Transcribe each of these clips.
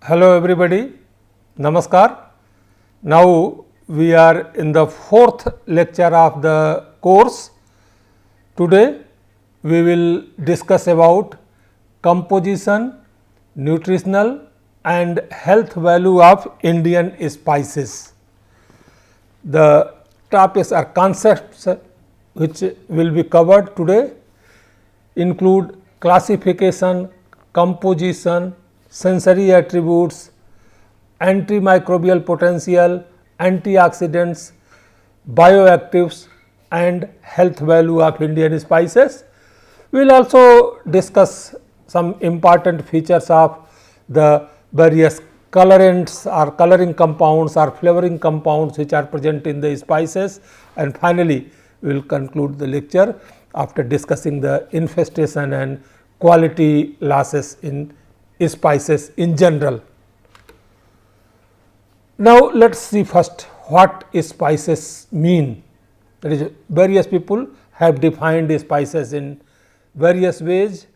Hello everybody, Namaskar. Now we are in the fourth lecture of the course. Today we will discuss about composition, nutritional and health value of Indian spices. The topics or concepts which will be covered today include classification, composition, sensory attributes, antimicrobial potential, antioxidants, bioactives and health value of Indian spices. We will also discuss some important features of the various colorants or coloring compounds or flavoring compounds which are present in the spices, and finally, we will conclude the lecture after discussing the infestation and quality losses in spices in general. Now, let us see first what spices mean. That is, various people have defined spices in various ways.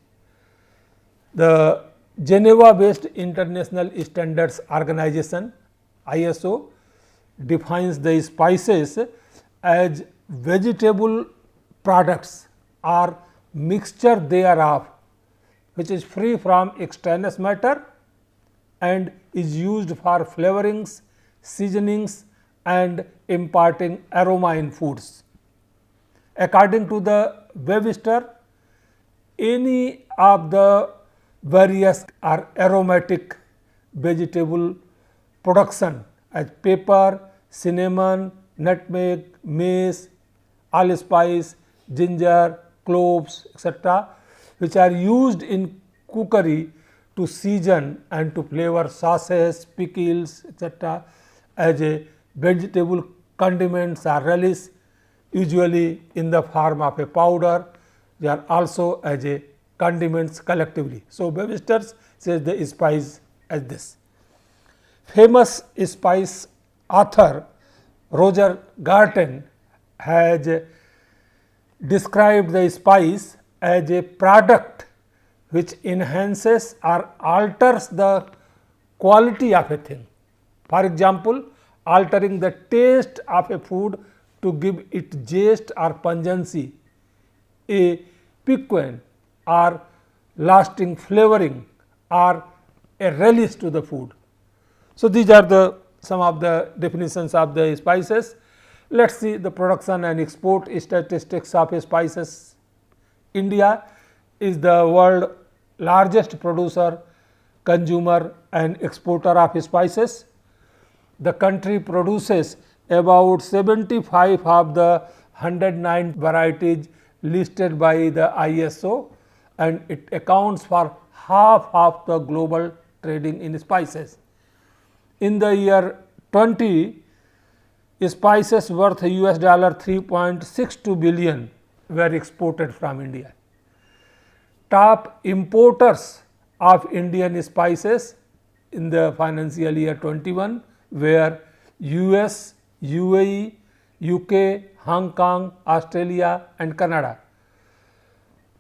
The Geneva based International Standards Organization ISO defines the spices as vegetable products or mixture thereof which is free from extraneous matter and is used for flavorings, seasonings and imparting aroma in foods. According to the Webster, any of the various or aromatic vegetable production as pepper, cinnamon, nutmeg, mace, allspice, ginger, cloves, etc., which are used in cookery to season and to flavor sauces, pickles, etc., as a vegetable condiments or relish, usually in the form of a powder. They are also as a condiments collectively. So, Webster says the spice as this. Famous spice author Roger Garten has described the spice as a product which enhances or alters the quality of a thing. For example, altering the taste of a food to give it zest or pungency, a piquant or lasting flavoring or a relish to the food. So, these are the some of the definitions of the spices. Let us see the production and export statistics of spices. India is the world largest producer, consumer and exporter of spices. The country produces about 75 of the 109 varieties listed by the ISO, and it accounts for half of the global trading in spices. In the year 20, spices worth US $3.62 billion were exported from India. Top importers of Indian spices in the financial year 21 were US, UAE, UK, Hong Kong, Australia and Canada.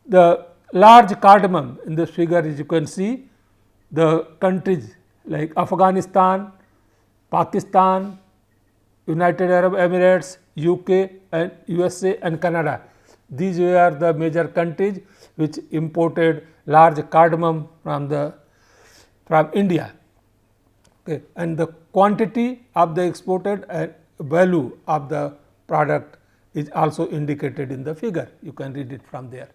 The large cardamom in this figure, as you can see, the countries like Afghanistan, Pakistan, United Arab Emirates, UK and USA and Canada. These were the major countries which imported large cardamom from India. Okay. And the quantity of the exported and value of the product is also indicated in the figure. You can read it from there.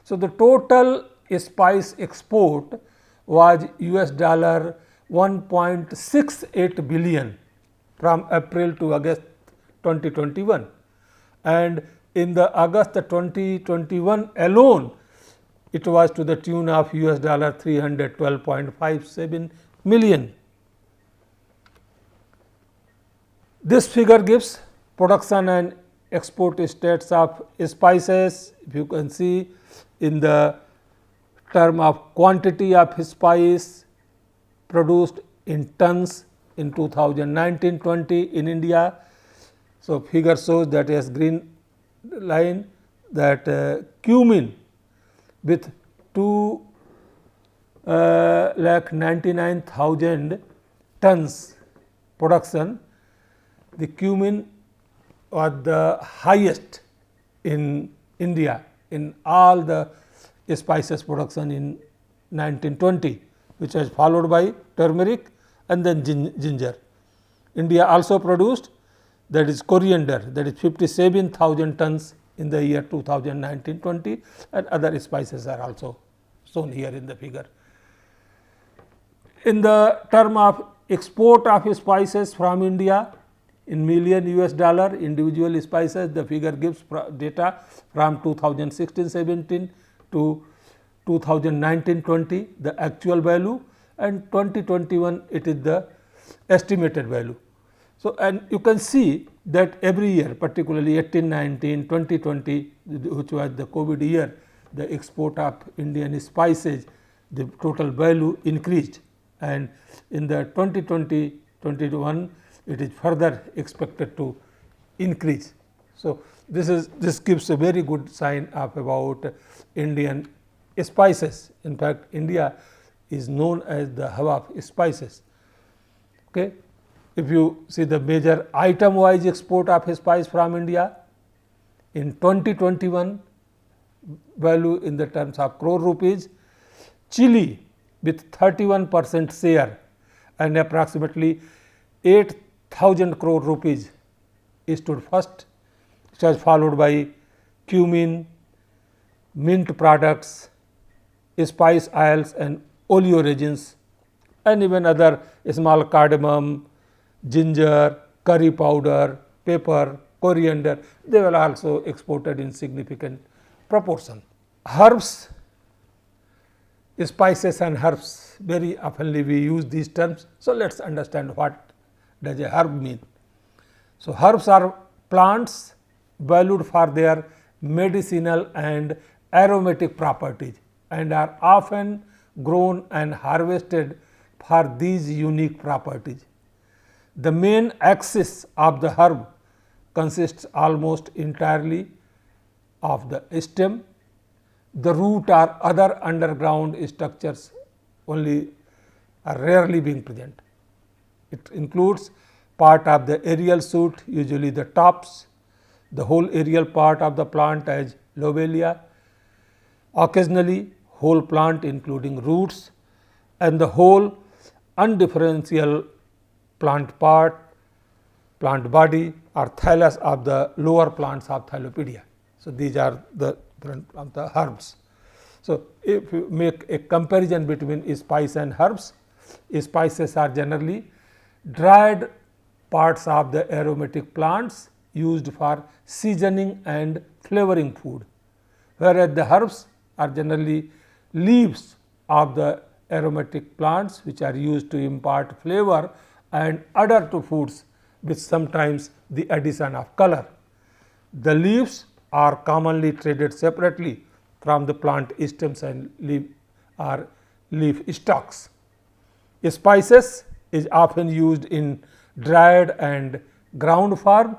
So, the total spice export was US $1.68 billion from April to August 2021, and in the August 2021 alone, it was to the tune of US $312.57 million. This figure gives production and export stats of spices. If you can see in the term of quantity of spice produced in tons in 2019-20 in India. So, figure shows that as green line that cumin with 2 lakh 99,000 tons production. The cumin was the highest in India in all the spices production in 1920, which was followed by turmeric and then ginger. India also produced, that is coriander, that is 57,000 tons in the year 2019-20, and other spices are also shown here in the figure. In the term of export of spices from India in million US dollar, individual spices, the figure gives data from 2016-17 to 2019-20, the actual value, and 2021 it is the estimated value. So, and you can see that every year, particularly 18-19, 2020, which was the COVID year, the export of Indian spices, the total value increased, and in the 2020-21 it is further expected to increase. So, this gives a very good sign of about Indian spices. In fact, India is known as the hub of spices. Okay. If you see the major item wise export of spice from India in 2021 value in the terms of crore rupees, chili with 31% share and approximately 8,000 crore rupees stood first, which was followed by cumin, mint products, spice oils and oleoresins, and even other small cardamom, ginger, curry powder, pepper, coriander, they were also exported in significant proportion. Herbs, spices and herbs, very often we use these terms. So, let us understand what does a herb mean. So, herbs are plants valued for their medicinal and aromatic properties and are often grown and harvested for these unique properties. The main axis of the herb consists almost entirely of the stem. The root or other underground structures only are rarely being present. It includes part of the aerial shoot, usually the tops, the whole aerial part of the plant as lobelia, occasionally whole plant including roots, and the whole undifferential plant part, plant body or thallus of the lower plants of Thylopedia. So, these are the of the herbs. So, if you make a comparison between spice and herbs, spices are generally dried parts of the aromatic plants used for seasoning and flavoring food, whereas the herbs are generally leaves of the aromatic plants which are used to impart flavor and adder to foods with sometimes the addition of color. The leaves are commonly traded separately from the plant stems and leaf stalks. Spices is often used in dried and ground form.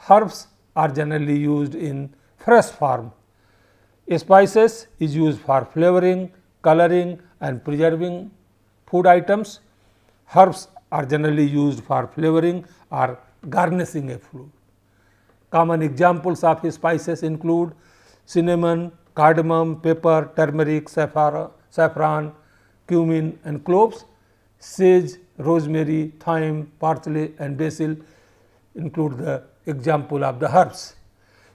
Herbs are generally used in fresh form. Spices is used for flavoring, coloring and preserving food items. Herbs are generally used for flavoring or garnishing a food. Common examples of spices include cinnamon, cardamom, pepper, turmeric, saffron, cumin and cloves. Sage, rosemary, thyme, parsley and basil include the example of the herbs.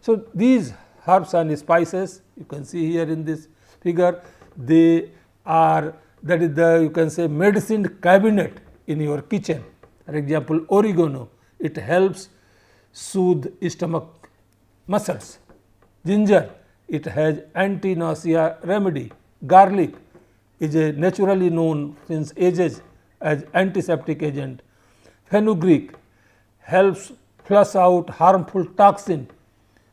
So, these herbs and spices you can see here in this figure, they are, that is the, you can say, medicine cabinet in your kitchen. For example, oregano, it helps soothe stomach muscles. Ginger, it has anti-nausea remedy. Garlic is a naturally known since ages as antiseptic agent. Fenugreek helps flush out harmful toxin.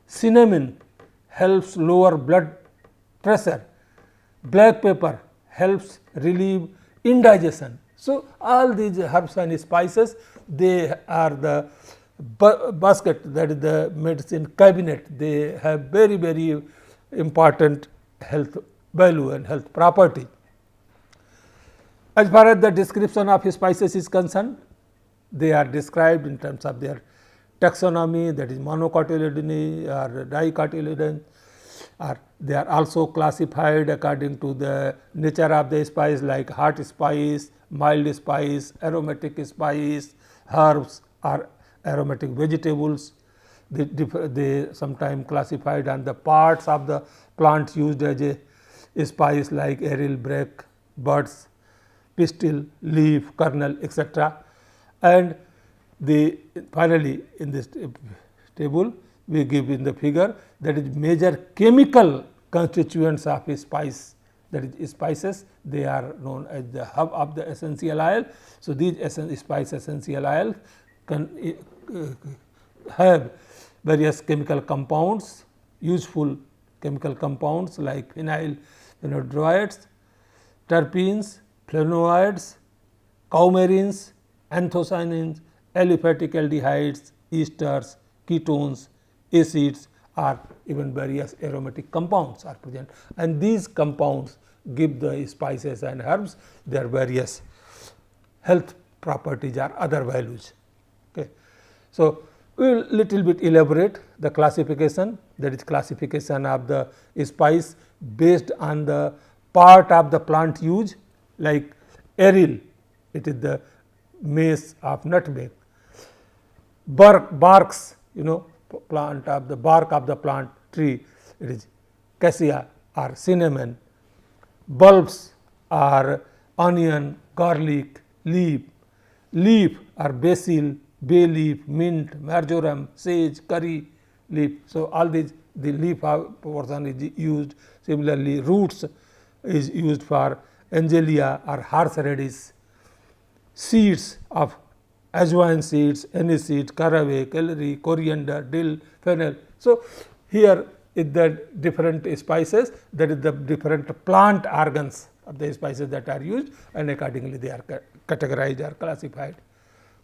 Cinnamon helps lower blood pressure. Black pepper helps relieve indigestion. So, all these herbs and spices, they are the basket, that is the medicine cabinet. They have very important health value and health property. As far as the description of spices is concerned, they are described in terms of their taxonomy, that is monocotyledony or dicotyledon, or they are also classified according to the nature of the spice, like hot spice, mild spice, aromatic spice, herbs or aromatic vegetables. They sometimes classified on the parts of the plant used as a spice, like aril, brake, buds, pistil, leaf, kernel, etc. And finally, in this table we give in the figure, that is major chemical constituents of a spice, that is spices. They are known as the hub of the essential oil. So, these spice essential oils can have various chemical compounds, useful chemical compounds like phenyl phenoldiorides, terpenes, flavonoids, coumarins, anthocyanins, aliphatic aldehydes, esters, ketones, acids, or even various aromatic compounds are present, and these compounds give the spices and herbs their various health properties or other values. Okay. So, we will little bit elaborate the classification, that is classification of the spice based on the part of the plant use, like aril, it is the mace of nutmeg, barks, plant of the bark of the plant tree, it is cassia or cinnamon, bulbs are onion, garlic, leaf are basil, bay leaf, mint, marjoram, sage, curry leaf. So, all these the leaf portion is used. Similarly, roots is used for angelia or horseradish, seeds of ajwain seeds, aniseed, caraway, celery, coriander, dill, fennel. So, here is the different spices, that is the different plant organs of the spices that are used, and accordingly they are categorized or classified.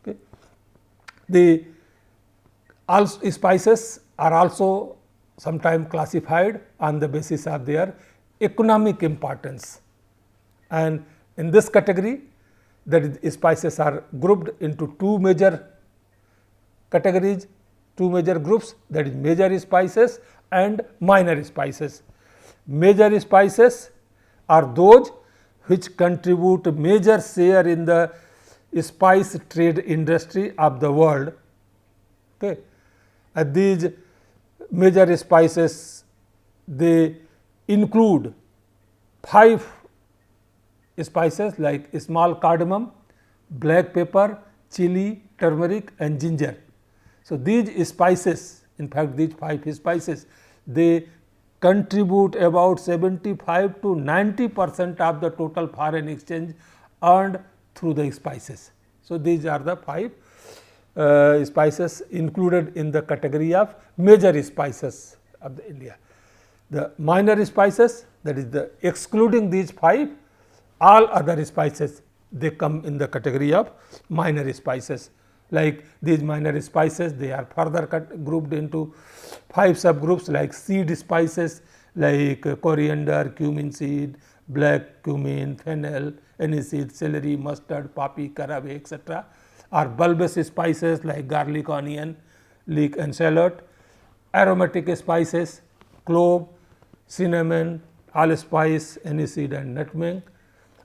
Okay. The spices are also sometimes classified on the basis of their economic importance, and in this category, that is spices are grouped into two major categories, two major groups, that is major spices and minor spices. Major spices are those which contribute major share in the spice trade industry of the world. Okay. These major spices, they include 5 spices like small cardamom, black pepper, chili, turmeric and ginger. So, these spices, in fact these 5 spices, they contribute about 75 to 90% of the total foreign exchange earned through the spices. So, these are the 5 spices included in the category of major spices of the India. The minor spices, that is the excluding these 5, all other spices, they come in the category of minor spices. Like these minor spices, they are further grouped into 5 subgroups like seed spices like coriander, cumin seed, black cumin, fennel, aniseed, celery, mustard, poppy, caraway, etc. Or bulbous spices like garlic, onion, leek and shallot. Aromatic spices, clove, cinnamon, allspice, aniseed and nutmeg.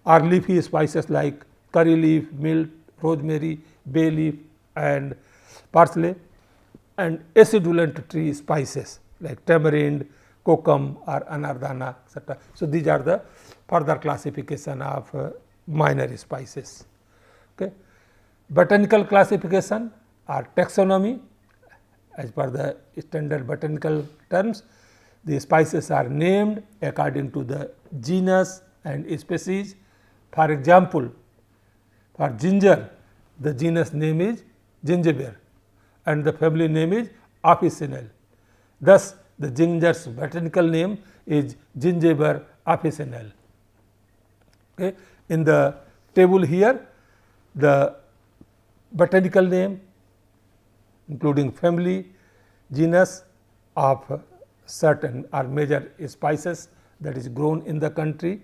Or leafy spices like curry leaf, mint, rosemary, bay leaf and parsley, and acidulant tree spices like tamarind, kokum or anardana, etc. So, these are the further classification of minor spices. Okay. Botanical classification or taxonomy, as per the standard botanical terms, the spices are named according to the genus and species. For example, for ginger, the genus name is gingiber and the family name is officinal. Thus, the ginger's botanical name is Gingiber officinal. Okay. In the table here, the botanical name including family, genus of certain or major spices that is grown in the country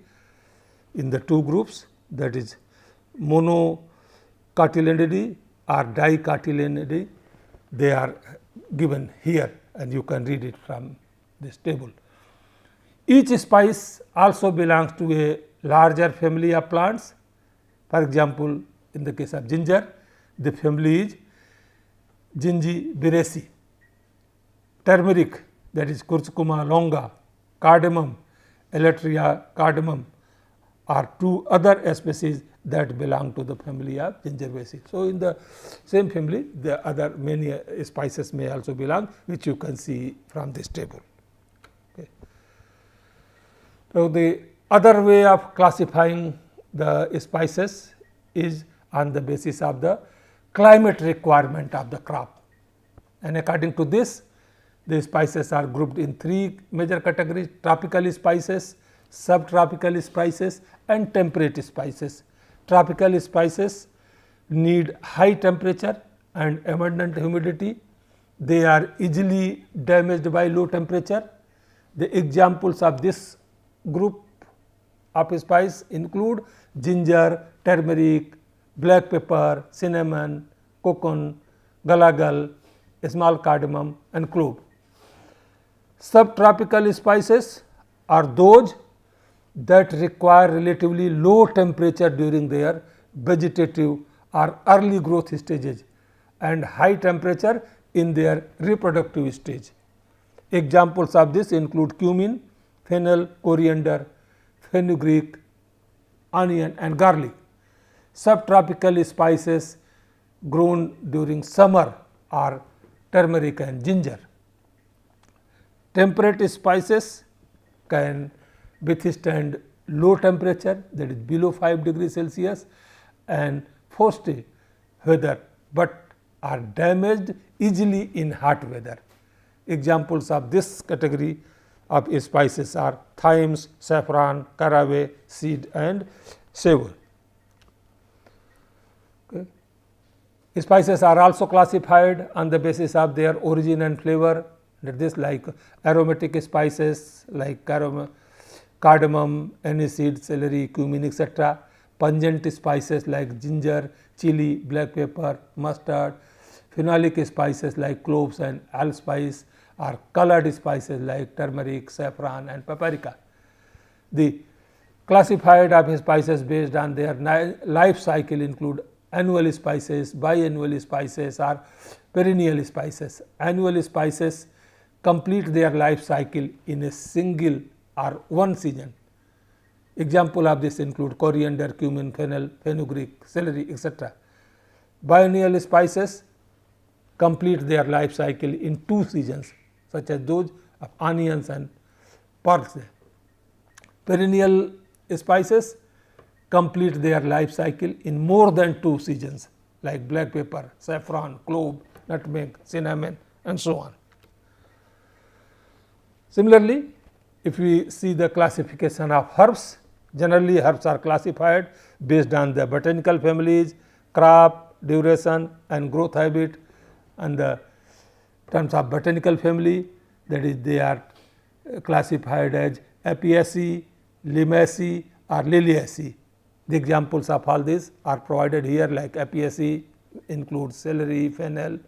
in the 2 groups, that is monocotyledonous or dicotyledonous, they are given here and you can read it from this table. Each spice also belongs to a larger family of plants. For example, in the case of ginger, the family is Gingiberaceae. Turmeric, that is Curcuma longa, cardamom, Elateria cardamom, are two other species that belong to the family of Gingiberaceae. So, in the same family, the other many spices may also belong, which you can see from this table. Okay. So, the other way of classifying the spices is on the basis of the climate requirement of the crop, and according to this, the spices are grouped in three major categories: tropical spices, subtropical spices and temperate spices. Tropical spices need high temperature and abundant humidity. They are easily damaged by low temperature. The examples of this group of spice include ginger, turmeric, black pepper, cinnamon, cocoon, galagal, small cardamom and clove. Subtropical spices are those that require relatively low temperature during their vegetative or early growth stages and high temperature in their reproductive stage. Examples of this include cumin, fennel, coriander, fenugreek, onion and garlic. Subtropical spices grown during summer are turmeric and ginger. Temperate spices can withstand low temperature, that is below 5 degrees Celsius and frosty weather, but are damaged easily in hot weather. Examples of this category of spices are thyme, saffron, caraway seed and savour. Okay. Spices are also classified on the basis of their origin and flavor. This like aromatic spices like cardamom, aniseed, celery, cumin, etc. Pungent spices like ginger, chili, black pepper, mustard. Phenolic spices like cloves and allspice, or colored spices like turmeric, saffron and paprika. The classified of spices based on their life cycle include annual spices, biannual spices or perennial spices. Annual spices complete their life cycle in a single or one season. Example of this include coriander, cumin, fennel, fenugreek, celery, etc. Biennial spices complete their life cycle in 2 seasons, such as those of onions and parsley. Perennial spices complete their life cycle in more than 2 seasons, like black pepper, saffron, clove, nutmeg, cinnamon and so on. Similarly, if we see the classification of herbs, generally herbs are classified based on the botanical families, crop, duration and growth habit. And the terms of botanical family, that is they are classified as Apiaceae, Limaceae or Liliaceae. The examples of all these are provided here, like Apiaceae includes celery, fennel,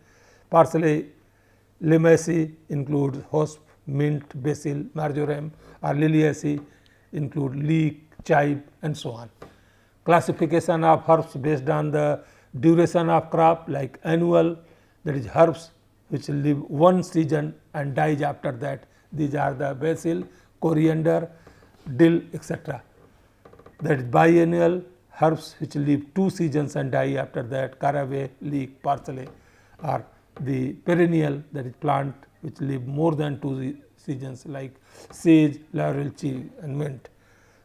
parsley. Limaceae includes hosp, mint, basil, marjoram, or Liliaceae include leek, chive and so on. Classification of herbs based on the duration of crop, like annual, that is herbs which live one season and dies after that. These are the basil, coriander, dill, etc. That is biennial, herbs which live 2 seasons and die after that, caraway, leek, parsley, or the perennial, that is plant which live more than 2 seasons, like sage, laurel, chili and mint.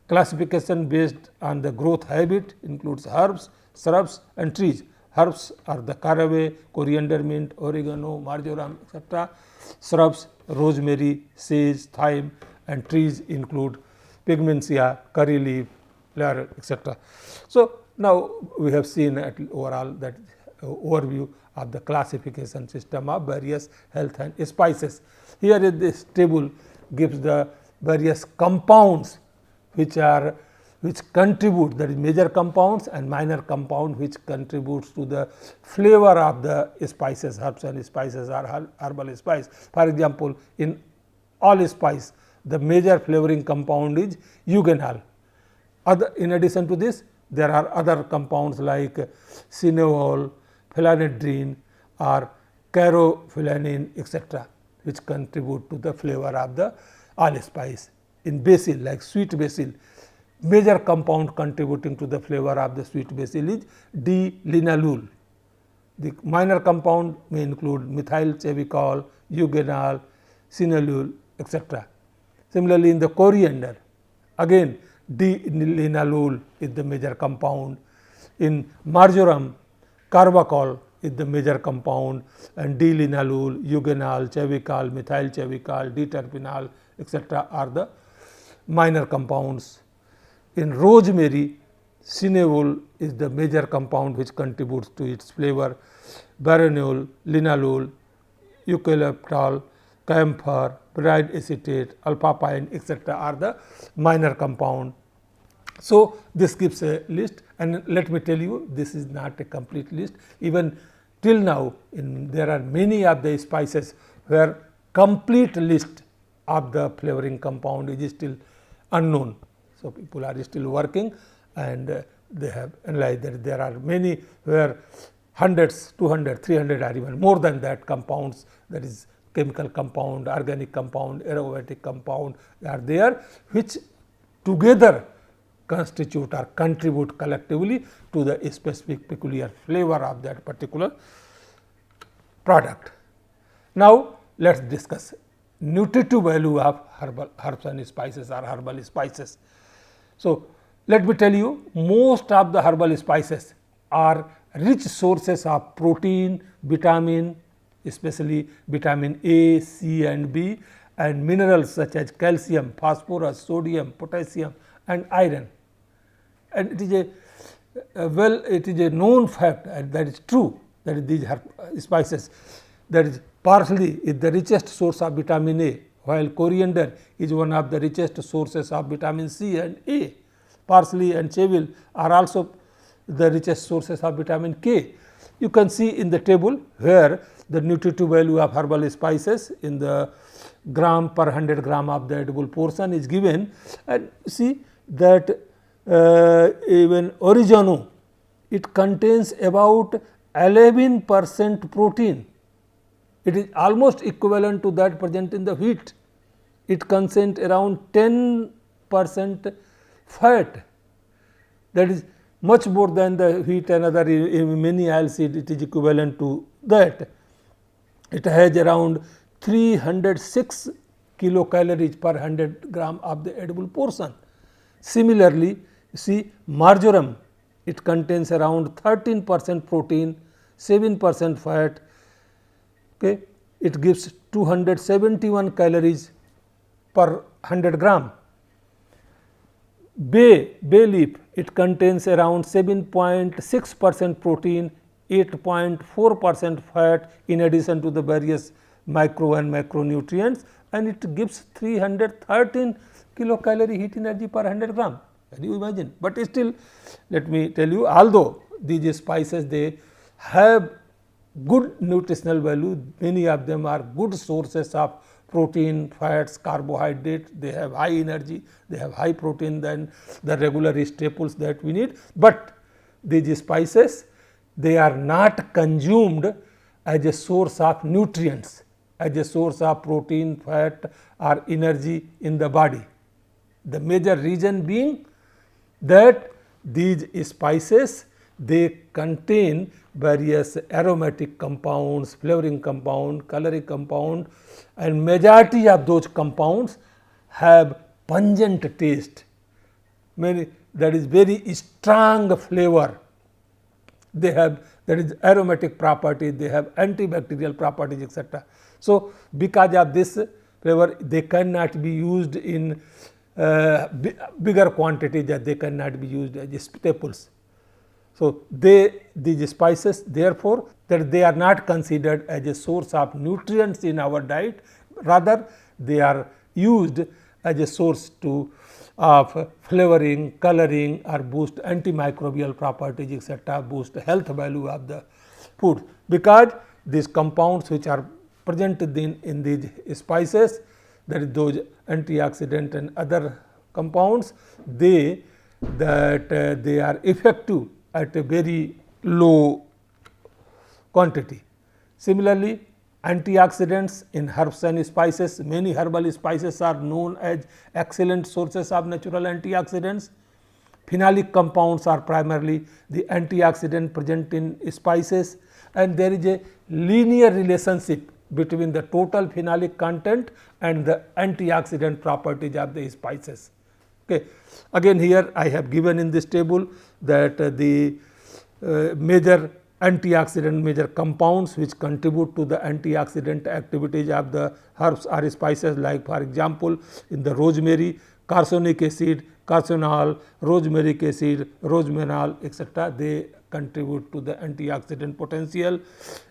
Classification based on the growth habit includes herbs, shrubs and trees. Herbs are the caraway, coriander, mint, oregano, marjoram, etc. Shrubs, rosemary, sage, thyme and trees include pigmentia, curry leaf, laurel, etc. So, now we have seen at overall that overview of the classification system of various health and spices. Here this table gives the various compounds which are which contribute, that is major compounds and minor compound which contributes to the flavor of the spices, herbs and spices or herbal spice. For example, in allspice the major flavoring compound is eugenol. In addition to this, there are other compounds like cineol, phenanedrine or carophyllene etc., which contribute to the flavor of the allspice. In basil, like sweet basil, major compound contributing to the flavor of the sweet basil is D-linalool. The minor compound may include methyl chavicol, eugenol, cineol etc. Similarly, in the coriander, again D-linalool is the major compound. In marjoram, carbachol is the major compound, and D-linalool, eugenol, chavicol, methyl chavicol, D-terpenol etc. are the minor compounds. In rosemary, cineol is the major compound which contributes to its flavor. Baronol, linalool, eucalyptol, camphor, boracic acetate, alpha-pine etc. are the minor compound. So, this gives a list, and let me tell you, this is not a complete list. Even till now, there are many of the spices where complete list of the flavoring compound is still unknown. So, people are still working, and they have analyzed that there are many where hundreds, 200, 300 or even more than that compounds, that is chemical compound, organic compound, aromatic compound are there, which together constitute or contribute collectively to the specific peculiar flavor of that particular product. Now, let us discuss nutritive value of herbs and spices or herbal spices. So, let me tell you, most of the herbal spices are rich sources of protein, vitamin, especially vitamin A, C and B, and minerals such as calcium, phosphorus, sodium, potassium and iron. And it is it is a known fact, and that is true, that these spices, that is parsley is the richest source of vitamin A, while coriander is one of the richest sources of vitamin C and A. Parsley and chervil are also the richest sources of vitamin K. You can see in the table where the nutritive value of herbal spices in the gram per 100 gram of the edible portion is given, and see that even oregano, it contains about 11% protein. It is almost equivalent to that present in the wheat. It contains around 10% fat, that is much more than the wheat and other many oilseed, it is equivalent to that. It has around 306 kilocalories per 100 gram of the edible portion. Similarly, see marjoram, it contains around 13% protein, 7% fat, okay. It gives 271 calories per 100 gram. Bay leaf, it contains around 7.6% protein, 8.4% fat in addition to the various micro and macronutrients, and it gives 313 kilocalorie heat energy per 100 gram. Can you imagine? But still, let me tell you, although these spices, they have good nutritional value, many of them are good sources of protein, fats, carbohydrate, they have high energy, they have high protein than the regular staples that we need, but these spices, they are not consumed as a source of nutrients, as a source of protein, fat or energy in the body. The major reason being that these spices, they contain various aromatic compounds, flavoring compound, coloring compound, and majority of those compounds have pungent taste, that is very strong flavor. They have, that is aromatic properties, they have antibacterial properties etc. So, because of this flavor, they cannot be used in bigger quantities, that they cannot be used as staples. So, these spices, therefore, that they are not considered as a source of nutrients in our diet, rather they are used as a source to of flavoring, coloring or boost antimicrobial properties etc., boost health value of the food, because these compounds which are present in these spices, that is those antioxidant and other compounds, they are effective at a very low quantity. Similarly, antioxidants in herbs and spices, many herbal spices are known as excellent sources of natural antioxidants. Phenolic compounds are primarily the antioxidant present in spices, and there is a linear relationship between the total phenolic content and the antioxidant properties of the spices. Okay. Again, here I have given in this table that the major antioxidant, major compounds which contribute to the antioxidant activities of the herbs or spices, like for example, in the rosemary, carcinic acid, carcinol, rosmarinic acid, rosmariniol etc., they contribute to the antioxidant potential.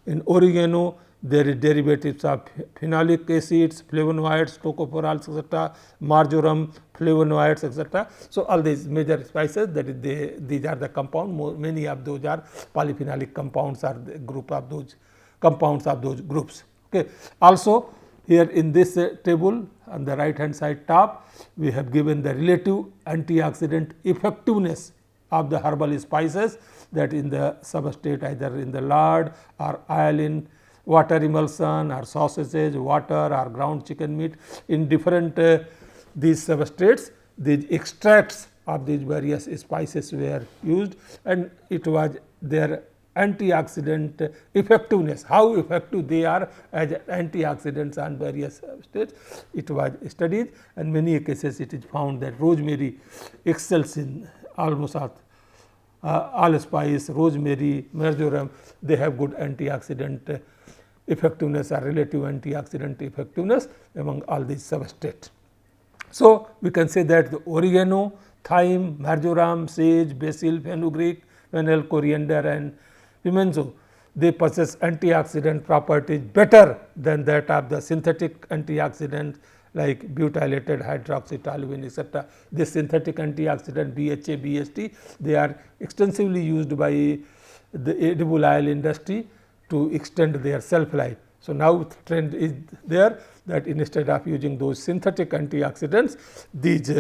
In oregano, there is derivatives of phenolic acids, flavonoids, tocopherols etc., marjoram, flavonoids etc. So, all these major spices, that is these are the compound, many of those are polyphenolic compounds, are the group of those compounds of those groups. Okay. Also, here in this table on the right hand side top, we have given the relative antioxidant effectiveness of the herbal spices, that in the substrate either in the lard or oil in water emulsion or sausages, water or ground chicken meat. In different these substrates, these extracts of these various spices were used, and it was their antioxidant effectiveness, how effective they are as antioxidants on various substrates. It was studied, and many cases it is found that rosemary excels in almost allspice, rosemary, marjoram, they have good antioxidant effectiveness or relative antioxidant effectiveness among all these substrates. So, we can say that the oregano, thyme, marjoram, sage, basil, fenugreek, fennel, coriander and pimento, they possess antioxidant properties better than that of the synthetic antioxidants like butylated hydroxytoluene etc. This synthetic antioxidant BHA, BHT, they are extensively used by the edible oil industry to extend their shelf life. So, now trend is there that instead of using those synthetic antioxidants, these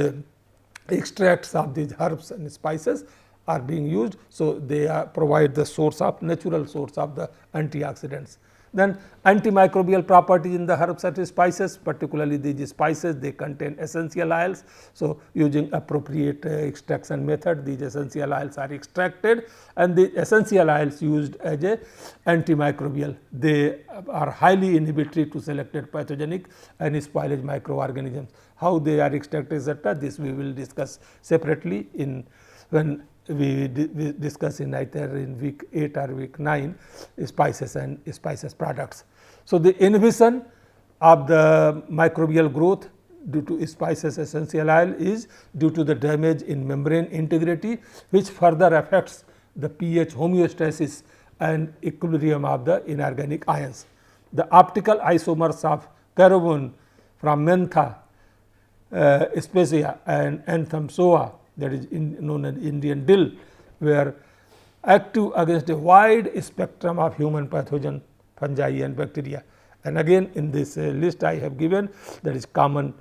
extracts of these herbs and spices are being used. So, they provide the source of natural source of the antioxidants. Then antimicrobial properties in the herbs and spices, particularly these spices, they contain essential oils. So, using appropriate extraction method, these essential oils are extracted, and the essential oils used as a antimicrobial. They are highly inhibitory to selected pathogenic and spoilage microorganisms. How they are extracted etc., this we will discuss separately in when we discuss in either in week 8 or week 9 spices and spices products. So, the inhibition of the microbial growth due to spices essential oil is due to the damage in membrane integrity, which further affects the pH homeostasis and equilibrium of the inorganic ions. The optical isomers of carabone from mentha, specia and anthem soa, that is known as Indian dill, were active against a wide spectrum of human pathogen, fungi and bacteria. And again in this list I have given, that is common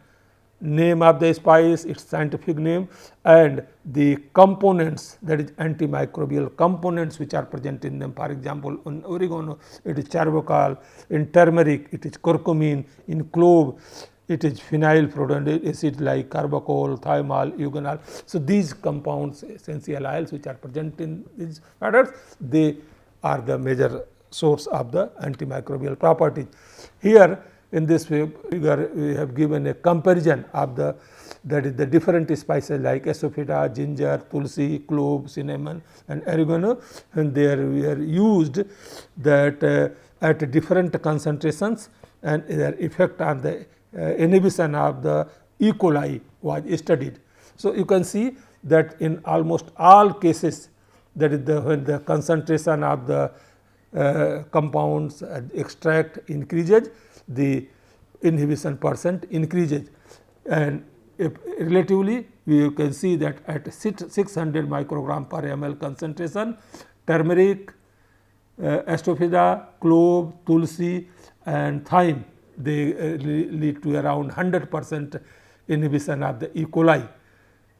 name of the spice, its scientific name, and the components, that is antimicrobial components which are present in them. For example, in oregano it is charbocol, in turmeric it is curcumin, in clove it is phenylpropanoic acid like carbachol, thymol, eugenol. So, these compounds, essential oils which are present in these products, they are the major source of the antimicrobial properties. Here in this figure we have given a comparison of the, that is the different spices like asafoetida, ginger, tulsi, clove, cinnamon and oregano, and there we are used that at different concentrations, and their effect on the inhibition of the E. coli was studied. So, you can see that in almost all cases, that is when the concentration of the compounds extract increases, the inhibition percent increases, and relatively you can see that at 600 microgram per ml concentration, turmeric, asafoetida, clove, tulsi and thyme, they lead to around 100% inhibition of the E. coli.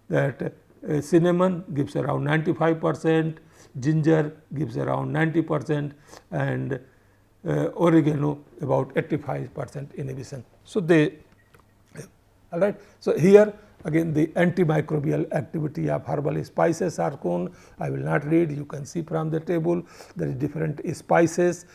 That cinnamon gives around 95%, ginger gives around 90% and oregano about 85% inhibition. So, they all right. So, here again the antimicrobial activity of herbal spices are shown. I will not read, you can see from the table there is different spices,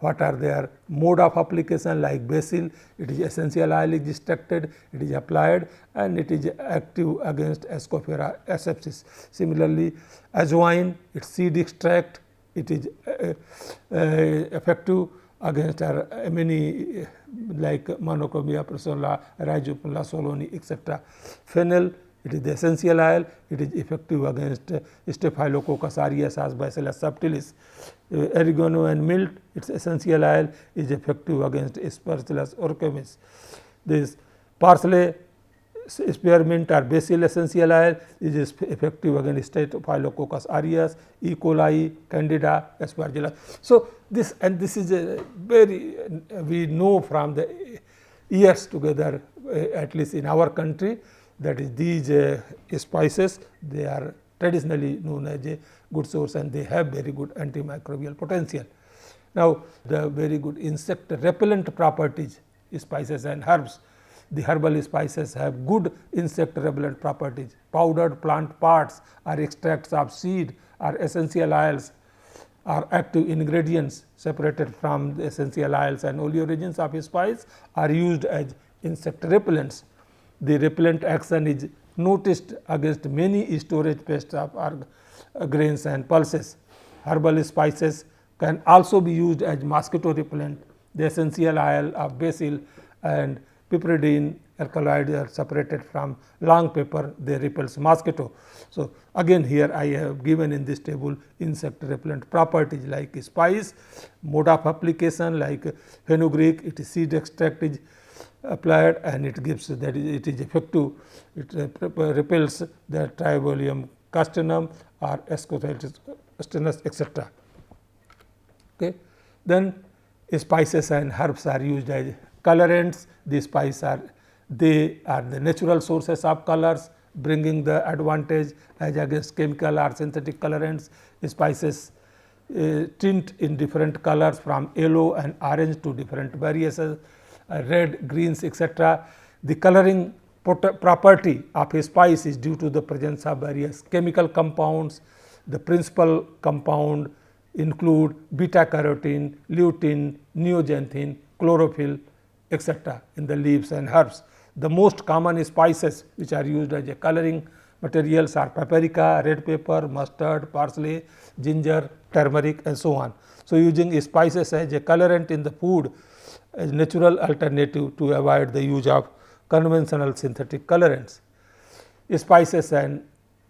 what are their mode of application, like basil, it is essential oil is extracted, it is applied and it is active against Ascosphaera asepsis. Similarly, azwine, its seed extract, it is effective against many like Monochronia persona, Rhizophila soloni, etc. Fennel, it is the essential oil, it is effective against Staphylococcus aureus as Bacillus subtilis. Oregano and millet, its essential oil is effective against Aspergillus orchimis. This parsley, spearmint or basil essential oil is effective against Staphylococcus aureus, E. coli, Candida, Aspergillus. So, this is a very we know from the years together, at least in our country, that is these spices, they are traditionally known as a good source and they have very good antimicrobial potential. Now, the very good insect repellent properties, spices and herbs. The herbal spices have good insect repellent properties. Powdered plant parts or extracts of seed or essential oils are active ingredients separated from the essential oils and oleogens of spice are used as insect repellents. The repellent action is noticed against many storage pests of grains and pulses. Herbal spices can also be used as mosquito repellent. The essential oil of basil and piperidine alkaloids are separated from long pepper, they repels mosquito. So, again here I have given in this table insect repellent properties like spice, mode of application like fenugreek, it is seed extract is applied and it gives that it is effective, it repels the Tribolium castanum or Ascophyllus etc. Okay. Then spices and herbs are used as colorants. These spices are the natural sources of colors, bringing the advantage as against chemical or synthetic colorants. Spices tint in different colors from yellow and orange to different variations, red, greens etc. The coloring property of a spice is due to the presence of various chemical compounds. The principal compound include beta carotene, lutein, neoxanthin, chlorophyll etc. in the leaves and herbs. The most common spices which are used as a coloring materials are paprika, red pepper, mustard, parsley, ginger, turmeric and so on. So, using spices as a colorant in the food as natural alternative to avoid the use of conventional synthetic colorants. Spices and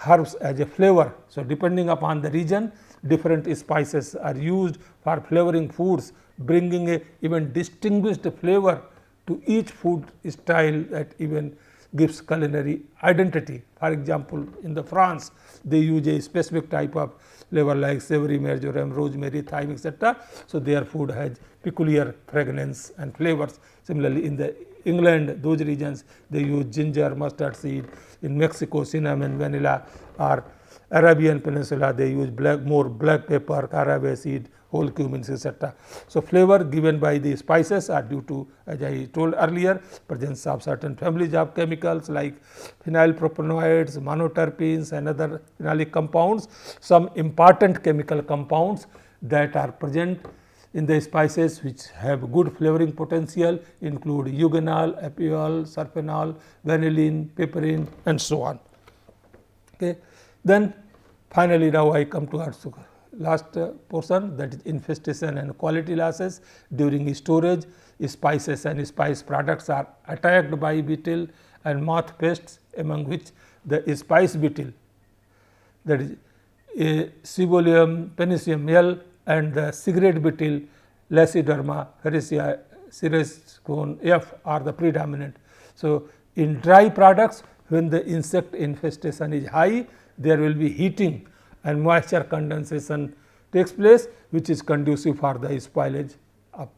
herbs as a flavor. So, depending upon the region, different spices are used for flavoring foods, bringing a even distinguished flavor to each food style that even gives culinary identity. For example, in the France, they use a specific type of flavor like savory, marjoram, rosemary, thyme etc. So, their food has peculiar fragrance and flavors. Similarly, in the England, those regions they use ginger, mustard seed. In Mexico, cinnamon, vanilla, or Arabian Peninsula they use more black pepper, caraway seed, whole cumins etc. So, flavor given by the spices are due to, as I told earlier, presence of certain families of chemicals like phenylpropanoids, monoterpenes and other phenolic compounds. Some important chemical compounds that are present in the spices which have good flavoring potential include eugenol, apiol, sulfonol, vanillin, piperin and so on. Okay. Then finally, now I come to our last portion, that is infestation and quality losses. During storage, spices and spice products are attacked by beetle and moth pests, among which the spice beetle, that is Cibolium peniceum male, and the cigarette beetle Laciderma heracea F are the predominant. So, in dry products when the insect infestation is high, there will be heating and moisture condensation takes place, which is conducive for the spoilage of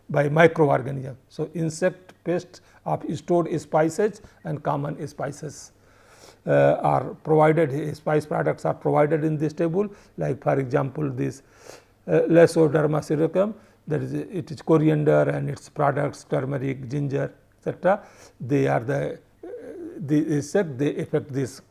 by microorganisms. So, insect pests of stored spices and common spices are provided, spice products are provided in this table, like for example, this Lesoderma syricum, that is it is coriander and its products turmeric, ginger, etc. They are the insect, they affect this.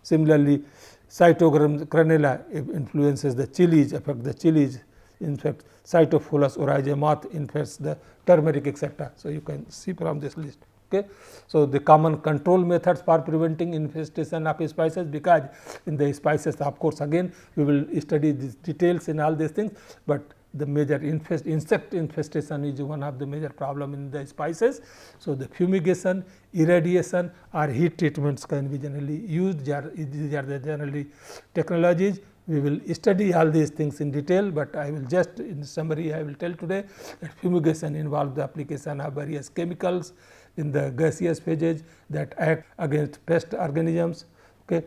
Similarly, Cytogram crenella influences the chilies, affect the chilies. In fact, Cytophilus oryzae moth infects the turmeric, etc. So, you can see from this list. Okay. So, the common control methods for preventing infestation of spices, because in the spices, of course, again we will study these details in all these things, but the major insect infestation is one of the major problem in the spices. So, the fumigation, irradiation or heat treatments can be generally used. These are the generally technologies. We will study all these things in detail, but I will just in summary I will tell today that fumigation involves the application of various chemicals in the gaseous phases that act against pest organisms. Okay.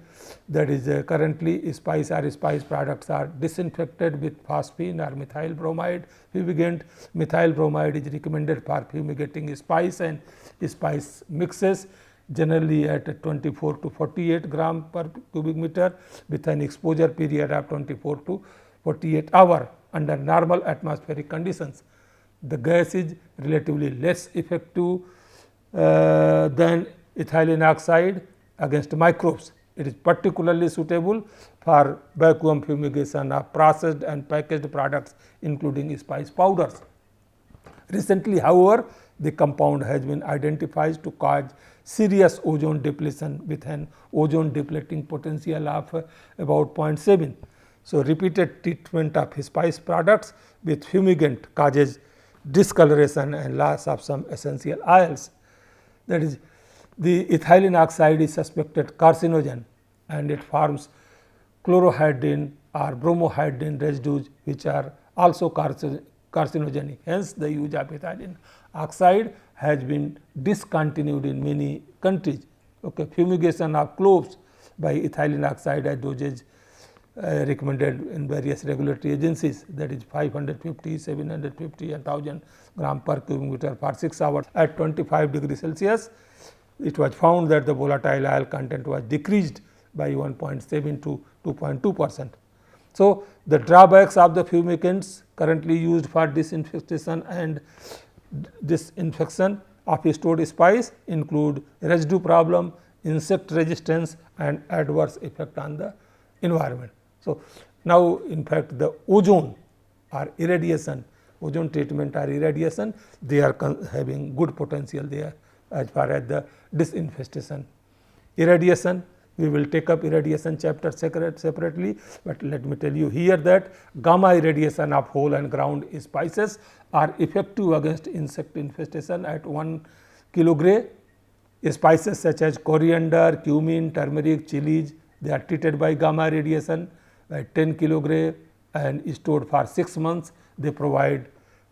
That is currently spice or spice products are disinfected with phosphine or methyl bromide fumigant. Methyl bromide is recommended for fumigating spice and spice mixes, generally at 24 to 48 gram per cubic meter with an exposure period of 24 to 48 hour under normal atmospheric conditions. The gas is relatively less effective than ethylene oxide against microbes. It is particularly suitable for vacuum fumigation of processed and packaged products, including spice powders. Recently, however, the compound has been identified to cause serious ozone depletion with an ozone depleting potential of about 0.7. So, repeated treatment of spice products with fumigant causes discoloration and loss of some essential oils. That is, the ethylene oxide is suspected carcinogen and it forms chlorohydrin or bromohydrin residues, which are also carcinogenic. Hence, the use of ethylene oxide has been discontinued in many countries. Okay. Fumigation of cloves by ethylene oxide at dosage recommended in various regulatory agencies, that is 550, 750 and 1000 gram per cubic meter for 6 hours at 25 degrees Celsius. It was found that the volatile oil content was decreased by 1.7 to 2.2%. So, the drawbacks of the fumigants currently used for disinfestation and disinfection of stored spice include residue problem, insect resistance and adverse effect on the environment. So, now in fact, the ozone or irradiation, ozone treatment or irradiation, they are having good potential there as far as the disinfestation. Irradiation, we will take up irradiation chapter separately, but let me tell you here that gamma irradiation of whole and ground spices are effective against insect infestation at 1 kilogray. Spices such as coriander, cumin, turmeric, chilies, they are treated by gamma radiation at 10 kilogray and stored for 6 months. They provide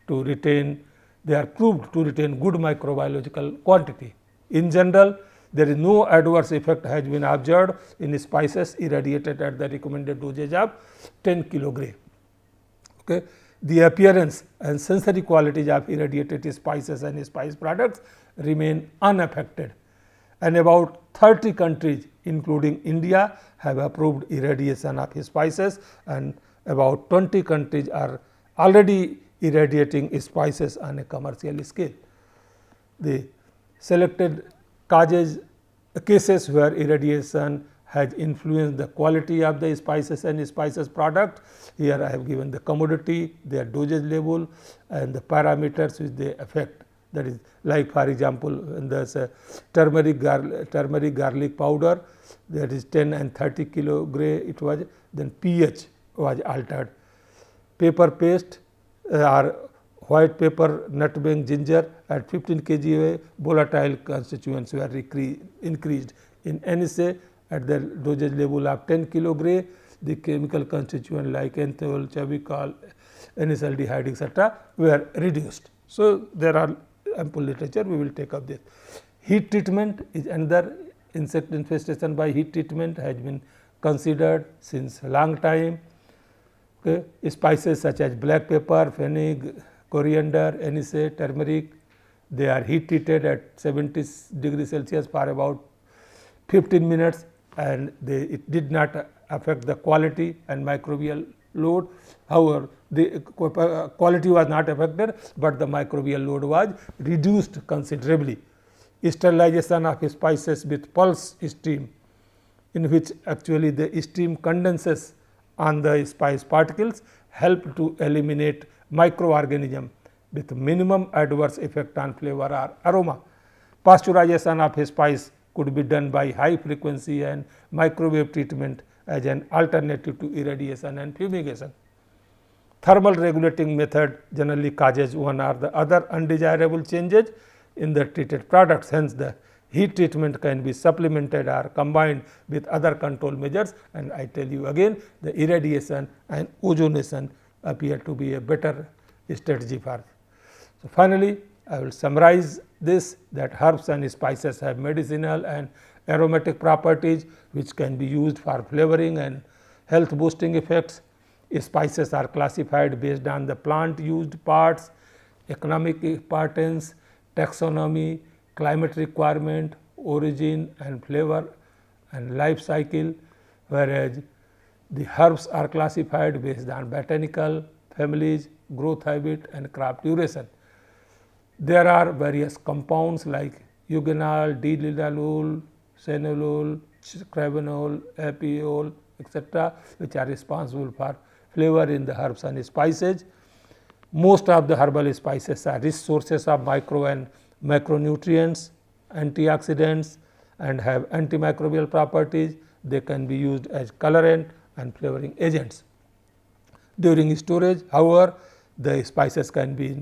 to retain, they are proved to retain good microbiological quantity. In general, there is no adverse effect has been observed in spices irradiated at the recommended dosage of 10 kilogray. Okay. The appearance and sensory qualities of irradiated spices and spice products remain unaffected, and about 30 countries including India have approved irradiation of spices, and about 20 countries are already irradiating spices on a commercial scale. The selected cases where irradiation has influenced the quality of the spices and spices product. Here I have given the commodity, their dosage level and the parameters which they affect. That is, like for example, when there is a turmeric garlic powder, that is 10 and 30 kilogray it was, then pH was altered. Pepper paste or white pepper, nutmeg, ginger at 15 kg volatile constituents were increased. In NSA at the dosage level of 10 kilogray, the chemical constituent like enthol, chavicol, N-acetaldehyde etc. were reduced. So, there are ample literature, we will take up this. Heat treatment is another insect infestation by heat treatment has been considered since a long time. Okay. Spices such as black pepper, fennel, coriander, anise, turmeric, they are heat treated at 70 degrees Celsius for about 15 minutes, and it did not affect the quality and microbial load. However, the quality was not affected, but the microbial load was reduced considerably. Sterilization of spices with pulse steam, in which actually the steam condenses on the spice particles, help to eliminate microorganism with minimum adverse effect on flavor or aroma. Pasteurization of spice could be done by high frequency and microwave treatment as an alternative to irradiation and fumigation. Thermal regulating method generally causes one or the other undesirable changes in the treated products. Hence, the heat treatment can be supplemented or combined with other control measures, and I tell you again, the irradiation and ozonation appear to be a better strategy for. So, finally, I will summarize this, that herbs and spices have medicinal and aromatic properties which can be used for flavoring and health boosting effects. Spices are classified based on the plant used parts, economic importance, taxonomy, climate requirement, origin and flavor and life cycle, whereas the herbs are classified based on botanical families, growth habit and crop duration. There are various compounds like eugenol, D-linolol, cenolol, cravenol, apiol, etc., which are responsible for flavor in the herbs and spices. Most of the herbal spices are rich sources of micro and macronutrients, antioxidants, and have antimicrobial properties. They can be used as colorant and flavoring agents. During storage, however, the spices can be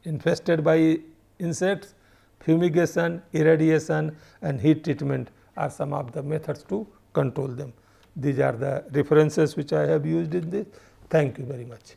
infested by insects. Fumigation, irradiation and heat treatment are some of the methods to control them. These are the references which I have used in this. Thank you very much.